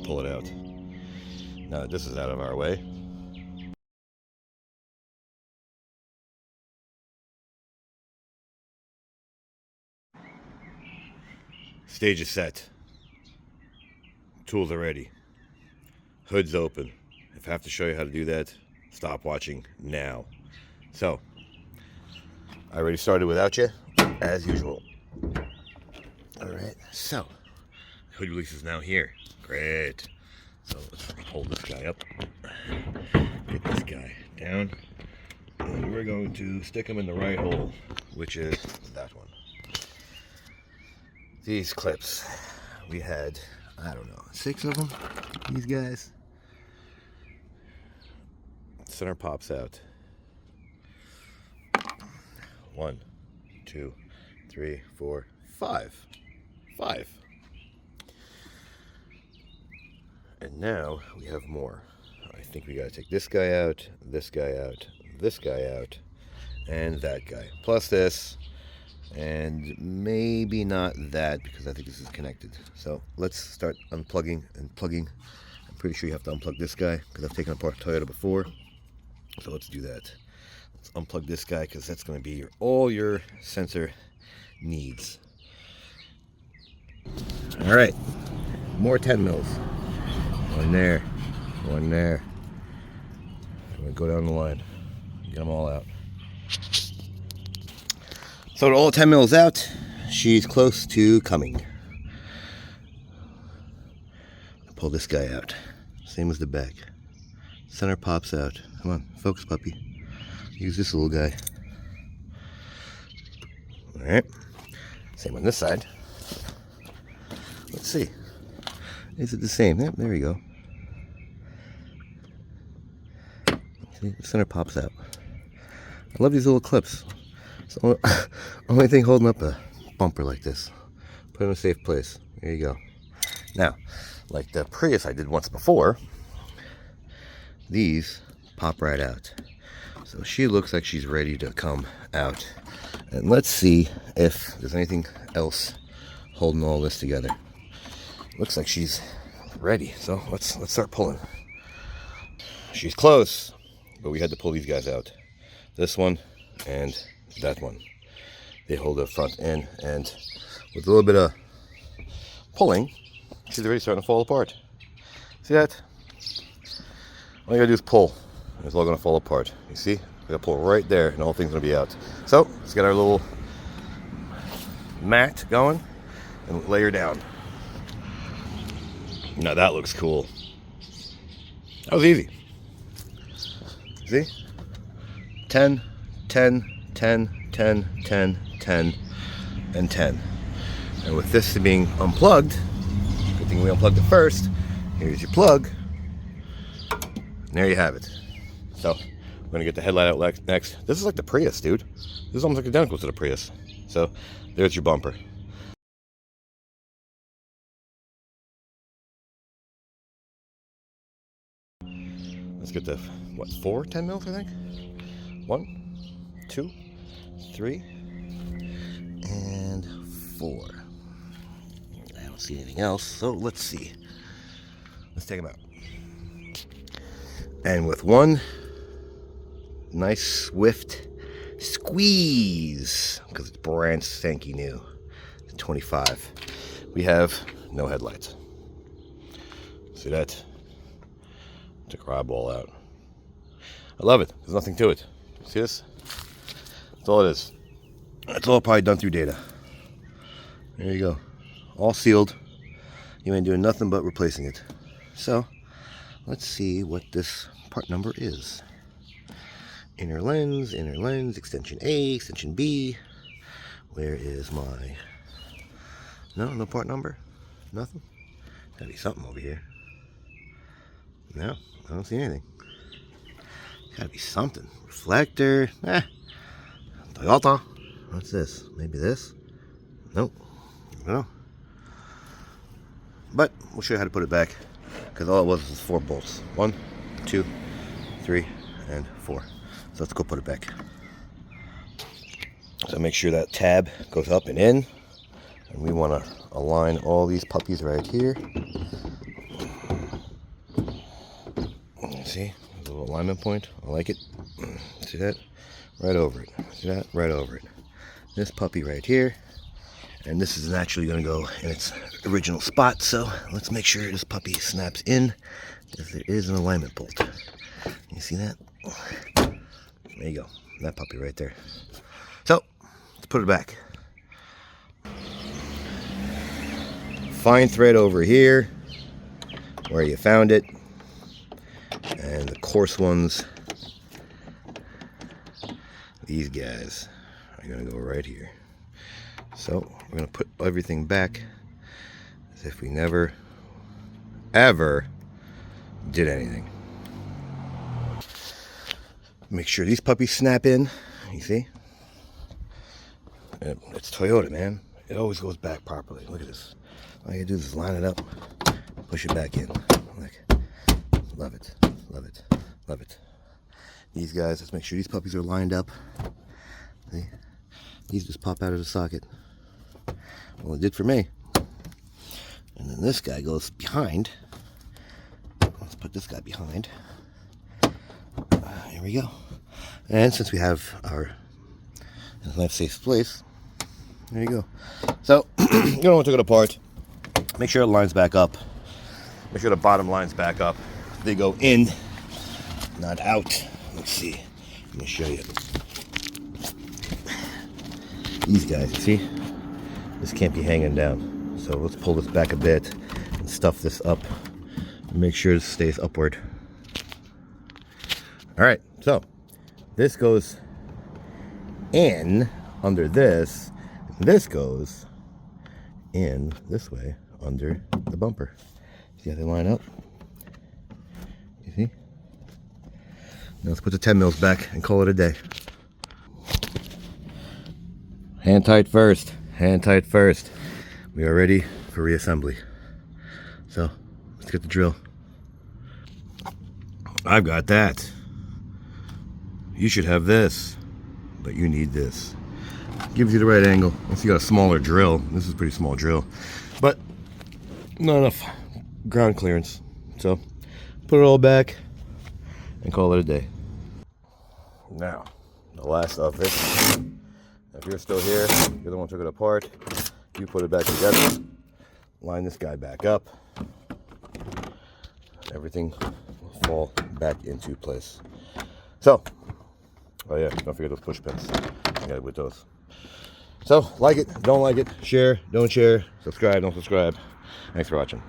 pull it out. Now that this is out of our way, stage is set. Tools are ready. Hood's open. If I have to show you how to do that, stop watching now. So, I already started without you, as usual. Alright, so, hood release is now here. Great. So, let's hold this guy up. Get this guy down. And we're going to stick him in the right hole, which is that one. These clips, we had, I don't know, 6 of them, these guys. Center pops out. 1, 2, 3, 4, 5. 5. And now we have more. I think we gotta take this guy out, this guy out, this guy out, and that guy. Plus this, and maybe not that, because I think this is connected. So let's start unplugging and plugging. I'm pretty sure you have to unplug this guy, because I've taken apart Toyota before. So let's do that. Let's unplug this guy, because that's going to be all your sensor needs. All right, more 10 mils. One there, one there. I'm going to go down the line, get them all out. So all 10 mils out, she's close to coming. Pull this guy out, same as the back. Center pops out. Come on, focus, puppy. Use this little guy. All right, same on this side. Let's see. Is it the same? Yep, there we go. See, the center pops out. I love these little clips. It's the only thing holding up a bumper like this. Put it in a safe place. There you go. Now, like the Prius I did once before, these pop right out. So she looks like she's ready to come out. And let's see if there's anything else holding all this together. Looks like she's ready. So let's start pulling. She's close, but we had to pull these guys out. This one and that one. They hold the front end, and with a little bit of pulling, she's already starting to fall apart. See that? All you gotta do is pull, and it's all gonna fall apart. You see? We gotta pull right there, and the whole thing's gonna be out. So let's get our little mat going and lay her down. Now that looks cool. That was easy. See? 10, 10, 10, 10, 10, 10, and 10. And with this being unplugged, good thing we unplugged it first. Here's your plug. And there you have it. So we're gonna get the headlight out next. This is like the Prius, dude. This is almost like identical to the Prius. So there's your bumper. Let's get the, what, 4 10 mils, I think? 1, 2, 3, and 4. I don't see anything else, so let's see. Let's take them out. And with one nice swift squeeze, because it's brand stanky new, 25, we have no headlights. See that? Took our eyeball out. I love it. There's nothing to it. See this? That's all it is. That's all probably done through data. There you go. All sealed. You ain't doing nothing but replacing it. So, let's see what this part number is. Inner lens, extension A, extension B. Where is my... No part number? Nothing? Gotta be something over here. No, I don't see anything. Gotta be something. Reflector. Toyota. What's this? Maybe this? Nope. I don't know. But we'll show you how to put it back, because all it was 4 bolts. 1, 2, 3, and 4. So let's go put it back. So make sure that tab goes up and in. And we want to align all these puppies right here. See, there's a little alignment point. I like it. See that? Right over it. See that? Right over it. This puppy right here. And this is naturally going to go in its original spot. So let's make sure this puppy snaps in, because there is an alignment bolt. You see that? There you go. That puppy right there. So let's put it back. Fine thread over here where you found it, and the coarse ones, these guys, are going to go right here. So we're going to put everything back as if we never ever did anything. Make sure these puppies snap in. You see, it's Toyota, man. It always goes back properly. Look at this. All you do is line it up, push it back in. Like, love it, love it, love it. These guys, let's make sure these puppies are lined up. See? These just pop out of the socket. Well, it did for me. And then this guy goes behind. Let's put this guy behind. Here we go. And since we have our knife safe place, there you go. So, you don't want to take it apart. Make sure it lines back up. Make sure the bottom lines back up. They go in, not out. Let's see. Let me show you. These guys, see? This can't be hanging down. So let's pull this back a bit and stuff this up. Make sure it stays upward. All right, so this goes in under this. This goes in this way under the bumper. See how they line up? You see? Now let's put the 10 mils back and call it a day. Hand tight first. Hand tight first. We are ready for reassembly. So let's get the drill. I've got that. You should have this, but you need this. Gives you the right angle. Unless you got a smaller drill. This is a pretty small drill, but not enough ground clearance. So put it all back and call it a day. Now, the last of it. If you're still here, you're the one who took it apart. You put it back together. Line this guy back up. Everything will fall back into place. So, oh yeah, don't forget those push pins. I got it with those. So, like it, don't like it, share, don't share, subscribe, don't subscribe. Thanks for watching.